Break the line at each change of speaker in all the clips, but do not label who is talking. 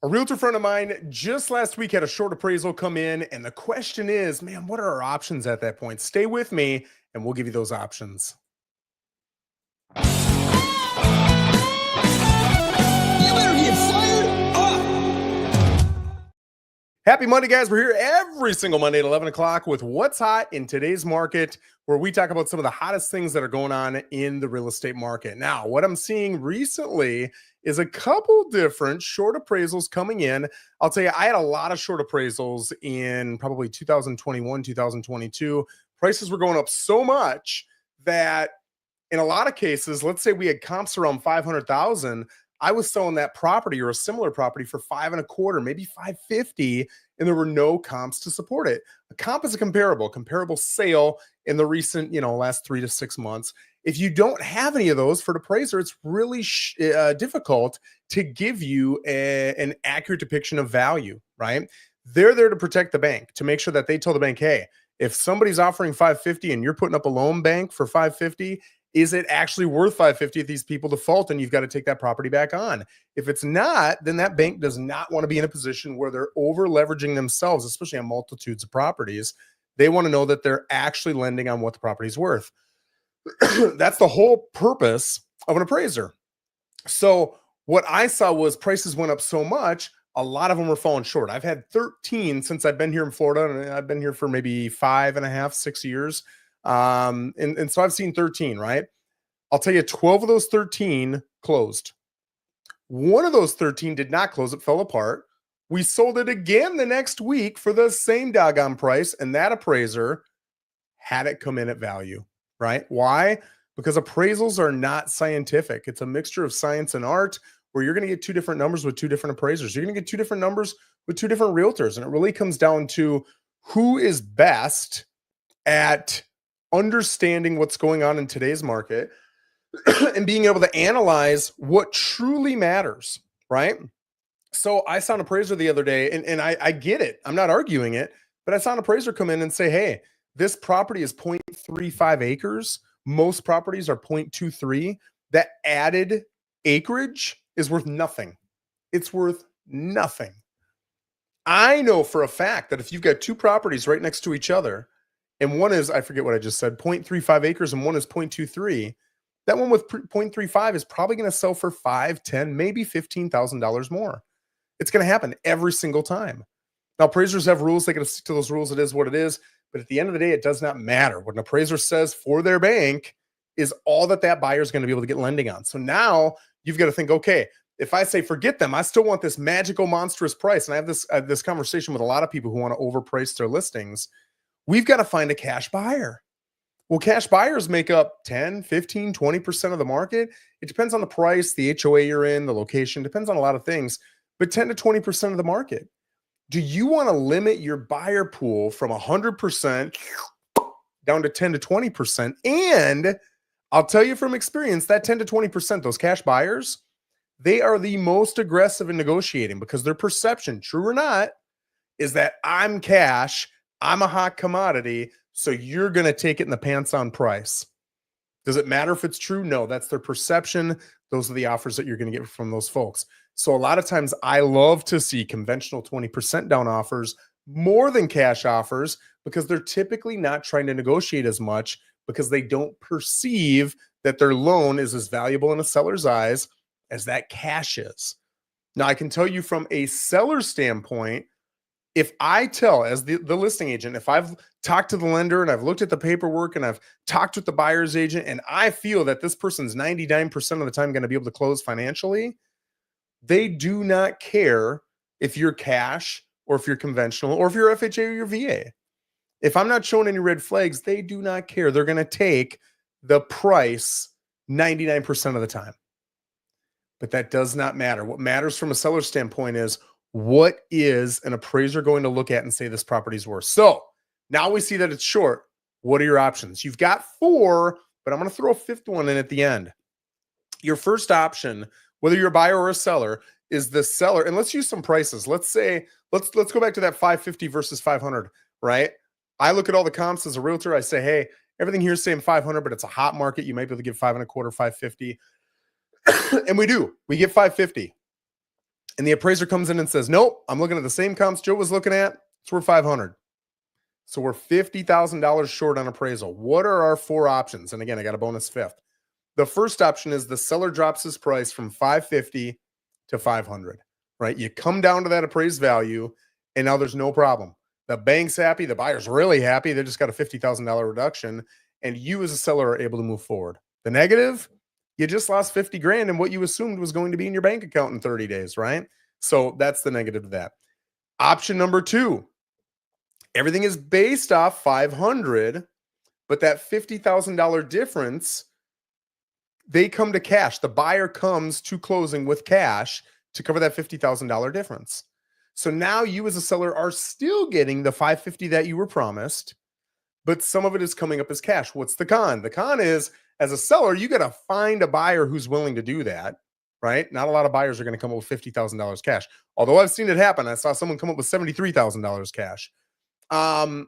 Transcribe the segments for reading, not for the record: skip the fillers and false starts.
A realtor friend of mine just last week had a short appraisal come in, and the question is, man, what are our options at that point? Stay with me, and we'll give you those options.
You better get fired up.
Happy Monday, guys. We're here every single Monday at 11 o'clock with What's Hot in Today's Market, where we talk about some of the hottest things that are going on in the real estate market. Now, what I'm seeing recently is a couple different short appraisals coming in. I'll tell you, I had a lot of short appraisals in probably 2021, 2022. Prices were going up so much that in a lot of cases, let's say we had comps around 500,000, I was selling that property or a similar property for 5.25, maybe 550, and there were no comps to support it. A comp is a comparable sale in the recent, last 3 to 6 months. If you don't have any of those for the appraiser, it's really difficult to give you an accurate depiction of value, right? They're there to protect the bank, to make sure that they tell the bank, hey, if somebody's offering 550 and you're putting up a loan bank for 550, is it actually worth 550 if these people default and you've got to take that property back on? If it's not, then that bank does not want to be in a position where they're over leveraging themselves, especially on multitudes of properties. They want to know that they're actually lending on what the property's worth. That's the whole purpose of an appraiser. So what I saw was prices went up so much, a lot of them were falling short. I've had 13 since I've been here in Florida, and I've been here for maybe 5.5, 6 years. And so I've seen 13, right? I'll tell you, 12 of those 13 closed. One of those 13 did not close. It fell apart. We sold it again the next week for the same doggone price, and that appraiser had it come in at value, right? Why? Because appraisals are not scientific. It's a mixture of science and art, where you're going to get two different numbers with two different appraisers. You're going to get two different numbers with two different realtors, and it really comes down to who is best at understanding what's going on in today's market and being able to analyze what truly matters, right? So I saw an appraiser the other day, and I get it. I'm not arguing it, but I saw an appraiser come in and say, hey, this property is 0.35 acres. Most properties are 0.23. That added acreage is worth nothing. It's worth nothing. I know for a fact that if you've got two properties right next to each other, and one is, I forget what I just said, 0.35 acres, and one is 0.23, that one with 0.35 is probably going to sell for $5,000, $10,000, maybe $15,000 more. It's going to happen every single time. Now, appraisers have rules. They got to stick to those rules. It is what it is. But at the end of the day, it does not matter. What an appraiser says for their bank is all that buyer is going to be able to get lending on. So now you've got to think, okay, if I say forget them, I still want this magical, monstrous price. And I have this conversation with a lot of people who want to overprice their listings. We've got to find a cash buyer. Well, cash buyers make up 10, 15, 20% of the market. It depends on the price, the HOA you're in, the location, depends on a lot of things, but 10 to 20% of the market. Do you want to limit your buyer pool from 100% down to 10 to 20%? And I'll tell you from experience, that 10 to 20%, those cash buyers, they are the most aggressive in negotiating because their perception, true or not, is that I'm cash, I'm a hot commodity, so you're going to take it in the pants on price. Does it matter if it's true? No, that's their perception. Those are the offers that you're going to get from those folks. So a lot of times I love to see conventional 20% down offers more than cash offers because they're typically not trying to negotiate as much because they don't perceive that their loan is as valuable in a seller's eyes as that cash is. Now, I can tell you from a seller standpoint, if I tell, as the listing agent, if I've talked to the lender and I've looked at the paperwork and I've talked with the buyer's agent and I feel that this person's 99% of the time going to be able to close financially, they do not care if you're cash or if you're conventional or if you're FHA or you're VA. If I'm not showing any red flags, they do not care. They're going to take the price 99% of the time. But that does not matter. What matters from a seller standpoint is, what is an appraiser going to look at and say this property's worth? So now we see that it's short. What are your options? You've got 4, but I'm going to throw a 5th one in at the end. Your first option, whether you're a buyer or a seller, is the seller. And let's use some prices. Let's say, let's go back to that 550 versus 500, right? I look at all the comps as a realtor. I say, hey, everything here is saying 500, but it's a hot market. You might be able to give 5.25, 550. And we do. We get 550. And the appraiser comes in and says, nope, I'm looking at the same comps Joe was looking at. It's worth 500. So we're $50,000 short on appraisal. What are our four options? And again, I got a bonus fifth. The first option is the seller drops his price from 550 to 500, right? You come down to that appraised value, and now there's no problem. The bank's happy. The buyer's really happy. They just got a $50,000 reduction, and you as a seller are able to move forward. The negative, you just lost 50 grand in what you assumed was going to be in your bank account in 30 days, right? So that's the negative of that. Option number two, everything is based off 500, but that $50,000 difference, they come to cash. The buyer comes to closing with cash to cover that $50,000 difference. So now you as a seller are still getting the 550 that you were promised, but some of it is coming up as cash. What's the con? The con is, as a seller, you got to find a buyer who's willing to do that, right? Not a lot of buyers are going to come up with $50,000 cash. Although I've seen it happen. I saw someone come up with $73,000 cash. And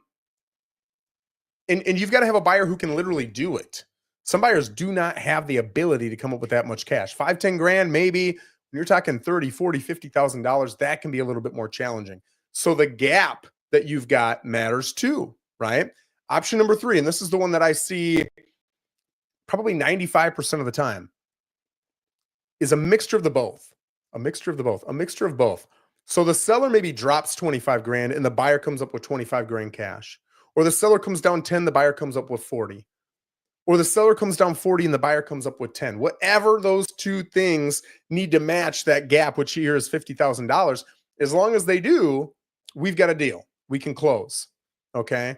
you've got to have a buyer who can literally do it. Some buyers do not have the ability to come up with that much cash. 5, 10 grand, maybe. When you're talking 30, 40, $50,000, that can be a little bit more challenging. So the gap that you've got matters too, right? Option number three, and this is the one that I see probably 95% of the time, is a mixture of the both. A mixture of the both. A mixture of both. So the seller maybe drops 25 grand and the buyer comes up with 25 grand cash. Or the seller comes down 10, the buyer comes up with 40. Or the seller comes down 40 and the buyer comes up with 10. Whatever those two things need to match that gap, which here is $50,000. As long as they do, we've got a deal. We can close. Okay.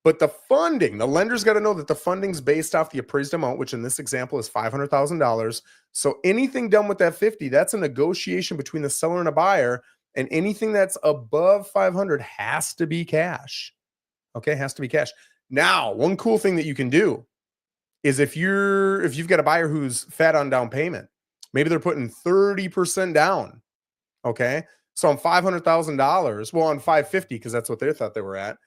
But the funding, the lender's got to know that the funding's based off the appraised amount, which in this example is $500,000. So anything done with that 50, that's a negotiation between the seller and a buyer. And anything that's above 500 has to be cash. Okay. Has to be cash. Now, one cool thing that you can do is if you've got a buyer who's fat on down payment, maybe they're putting 30% down. Okay. So on $500,000, well, on 550, because that's what they thought they were at.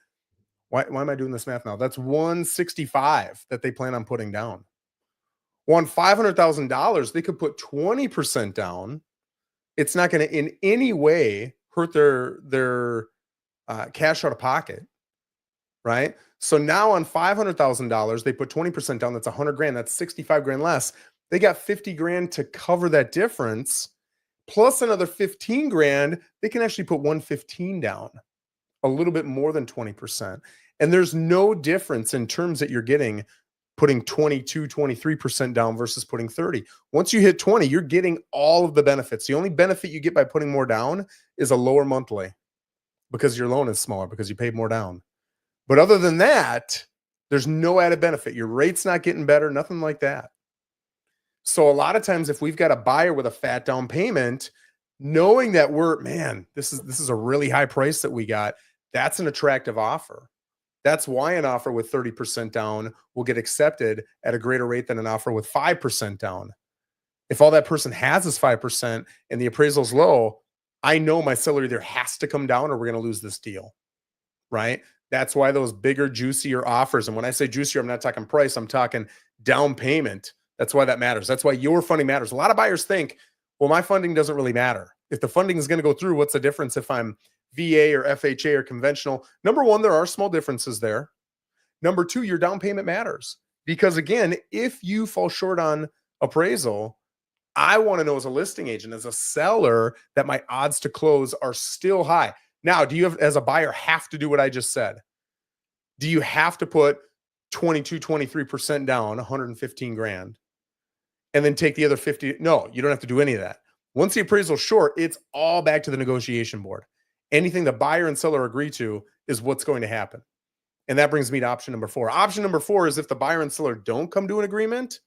Why am I doing this math now? That's 165 that they plan on putting down. Well, on $500,000, they could put 20% down. It's not going to in any way hurt their cash out of pocket, right? So now on $500,000, they put 20% down. That's 100 grand. That's 65 grand less. They got 50 grand to cover that difference, plus another 15 grand. They can actually put 115 down, a little bit more than 20%. And there's no difference in terms that you're getting putting 22, 23% down versus putting 30. Once you hit 20, you're getting all of the benefits. The only benefit you get by putting more down is a lower monthly because your loan is smaller because you paid more down. But other than that, there's no added benefit. Your rate's not getting better, nothing like that. So a lot of times if we've got a buyer with a fat down payment, knowing that this is a really high price that we got, that's an attractive offer. That's why an offer with 30% down will get accepted at a greater rate than an offer with 5% down. If all that person has is 5% and the appraisal's low, I know my seller either has to come down or we're going to lose this deal, right? That's why those bigger, juicier offers. And when I say juicier, I'm not talking price, I'm talking down payment. That's why that matters. That's why your funding matters. A lot of buyers think, well, my funding doesn't really matter. If the funding is going to go through, what's the difference if I'm VA or FHA or conventional? Number one, there are small differences there. Number two, your down payment matters. Because again, if you fall short on appraisal, I want to know as a listing agent, as a seller, that my odds to close are still high. Now, do you as a buyer have to do what I just said? Do you have to put 22, 23% down, 115 grand, and then take the other 50? No, you don't have to do any of that. Once the appraisal's short, it's all back to the negotiation board. Anything the buyer and seller agree to is what's going to happen. And that brings me to option number 4. Option number 4 is if the buyer and seller don't come to an agreement,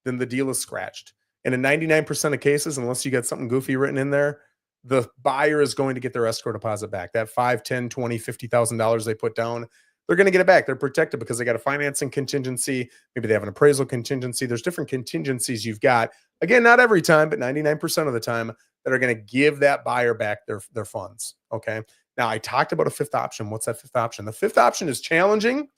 then the deal is scratched. And in 99% of cases, unless you got something goofy written in there, the buyer is going to get their escrow deposit back. That $5, $10, $20, $50,000 they put down, they're going to get it back. They're protected because they got a financing contingency. Maybe they have an appraisal contingency. There's different contingencies you've got. Again, not every time, but 99% of the time, that are going to give that buyer back their funds. Okay. Now, I talked about a fifth option. What's that fifth option? The fifth option is challenging.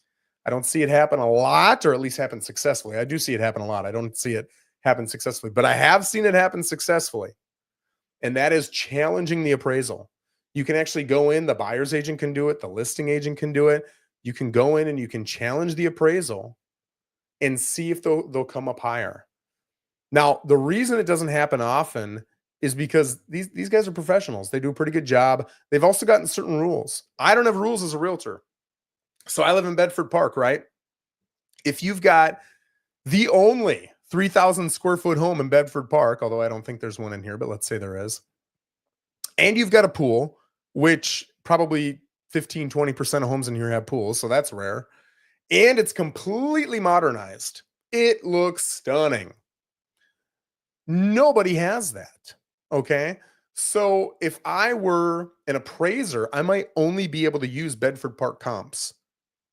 I don't see it happen a lot, or at least happen successfully. I do see it happen a lot. I don't see it happen successfully, but I have seen it happen successfully. and that is challenging the appraisal. You can actually go in, the buyer's agent can do it, the listing agent can do it. You can go in and you can challenge the appraisal and see if they'll come up higher. Now, the reason it doesn't happen often is because these guys are professionals. They do a pretty good job. They've also gotten certain rules. I don't have rules as a realtor. So I live in Bedford Park, right? If you've got the only 3,000 square foot home in Bedford Park, although I don't think there's one in here, but let's say there is, and you've got a pool, which probably 15, 20% of homes in here have pools, so that's rare, and it's completely modernized. It looks stunning. Nobody has that, okay? So if I were an appraiser, I might only be able to use Bedford Park comps.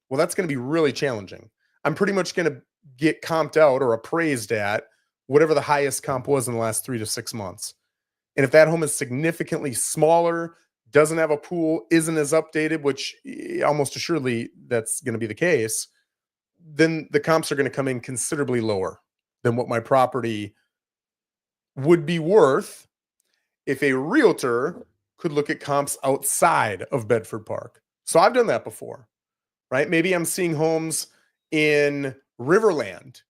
Well, that's going to be really challenging. I'm pretty much going to get comped out or appraised at whatever the highest comp was in the last 3 to 6 months. And if that home is significantly smaller, doesn't have a pool, isn't as updated, which almost assuredly that's going to be the case, then the comps are going to come in considerably lower than what my property would be worth if a realtor could look at comps outside of Bedford Park. So I've done that before, right? Maybe I'm seeing homes in Riverland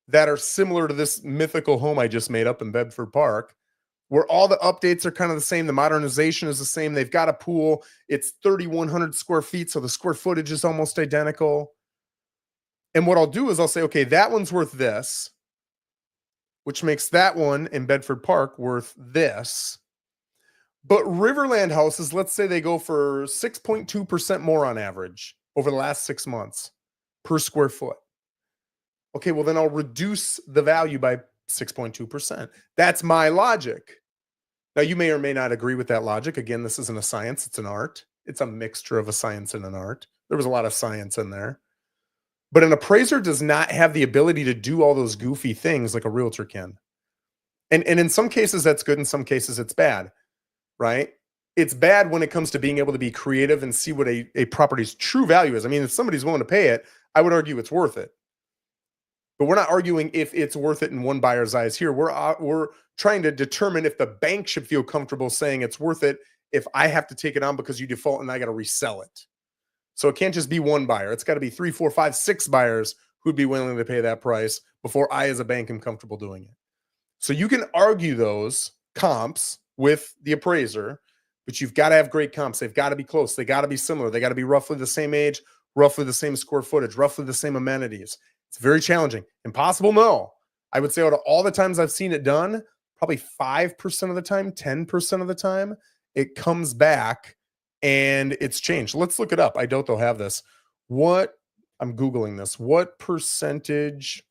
that are similar to this mythical home I just made up in Bedford Park, where all the updates are kind of the same. The modernization is the same. They've got a pool. It's 3,100 square feet, so the square footage is almost identical. And what I'll do is I'll say, okay, that one's worth this, which makes that one in Bedford Park worth this. But Riverland houses, let's say they go for 6.2% more on average over the last 6 months per square foot. Okay, well, then I'll reduce the value by 6.2%. That's my logic. Now, you may or may not agree with that logic. Again, this isn't a science, it's an art. It's a mixture of a science and an art. There was a lot of science in there. But an appraiser does not have the ability to do all those goofy things like a realtor can. And in some cases, that's good. In some cases, it's bad, right? It's bad when it comes to being able to be creative and see what a property's true value is. I mean, if somebody's willing to pay it, I would argue it's worth it. But we're not arguing if it's worth it in one buyer's eyes here. We're trying to determine if the bank should feel comfortable saying it's worth it if I have to take it on because you default and I got to resell it. So it can't just be one buyer. It's got to be 3, 4, 5, 6 buyers who'd be willing to pay that price before I, as a bank, am comfortable doing it. So you can argue those comps with the appraiser, but you've got to have great comps. They've got to be close. They got to be similar. They got to be roughly the same age, roughly the same square footage, roughly the same amenities. It's very challenging. Impossible? No. I would say out of all the times I've seen it done, probably 5% of the time, 10% of the time, it comes back and it's changed. Let's look it up. I doubt they'll have this. I'm Googling this. What percentage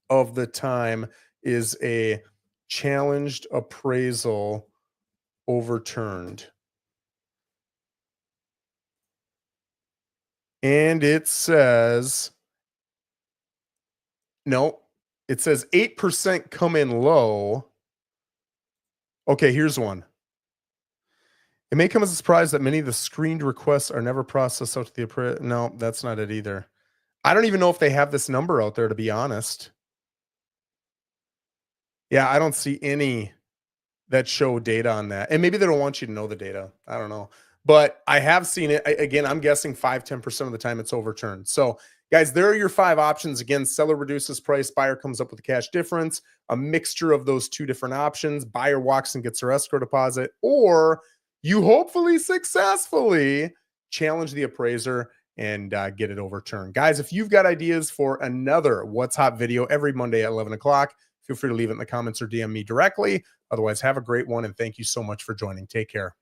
of the time is a challenged appraisal overturned? And it says, no, it says 8% come in low. Okay, here's one. It may come as a surprise that many of the screened requests are never processed out to the appraiser. No, that's not it either. I don't even know if they have this number out there, to be honest. Yeah, I don't see any that show data on that. And maybe they don't want you to know the data. I don't know. But I have seen it. Again, I'm guessing 5-10% of the time it's overturned. So, guys, there are your 5 options. Again, seller reduces price, buyer comes up with a cash difference, a mixture of those 2 different options. Buyer walks and gets their escrow deposit, or you hopefully successfully challenge the appraiser and get it overturned. Guys, if you've got ideas for another What's Hot video every Monday at 11 o'clock, feel free to leave it in the comments or DM me directly. Otherwise, have a great one, and thank you so much for joining. Take care.